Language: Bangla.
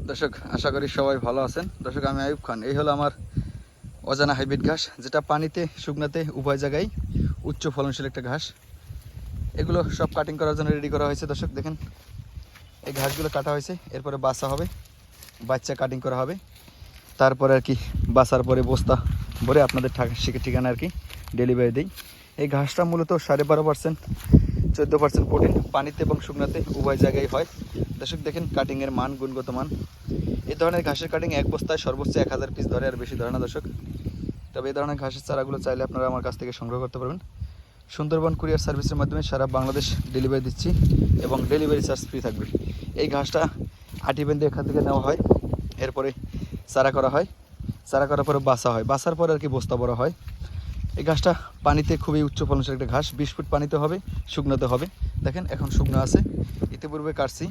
দর্শক, আশা করি সবাই ভালো আছেন। দর্শক, আমি আয়ুব খান। এই হলো আমার অজানা হাইব্রিড ঘাস, যেটা পানিতে শুকনাতে উভয় জায়গায় উচ্চ ফলনশীল একটা ঘাস। এগুলো সব কাটিং করার জন্য রেডি করা হয়েছে। দর্শক দেখেন, এই ঘাসগুলো কাটা হয়েছে, এরপরে বাছা হবে, বাচ্চা কাটিং করা হবে, তারপরে আর কি বাছার পরে বস্তা ভরে আপনাদের ঠিকানা আর কি ডেলিভারি দিই। এই ঘাসটা মূলত 12.5%, 14% প্রোটিন পানিতে এবং শুকনাতে উভয় জায়গায় হয়। দর্শক দেখেন কাটিংয়ের মান, গুণগত মান। এই ধরনের ঘাসের কাটিং এক বস্তায় সর্বোচ্চ 1000 পিস ধরে, আর বেশি ধরে না দর্শক। তবে এই ধরনের ঘাসের চারাগুলো চাইলে আপনারা আমার কাছ থেকে সংগ্রহ করতে পারবেন। সুন্দরবন কুরিয়ার সার্ভিসের মাধ্যমে সারা বাংলাদেশ ডেলিভারি দিচ্ছি এবং ডেলিভারি চার্জ ফ্রি থাকবে। এই ঘাসটা আটি বেঁধে এখান থেকে নেওয়া হয়, এরপরে চারা করা হয়, চারা করার পরে বাছা হয়, বাছার পরে আর কি বস্তা বড় হয়। এই ঘাসটা পানিতে খুবই উচ্চ ফলনশীল একটা ঘাস। 20 ফুট পানিতে হবে, শুকনোতে হবে। দেখেন এখন শুকনো আছে, ইতিপূর্বে কাটছি,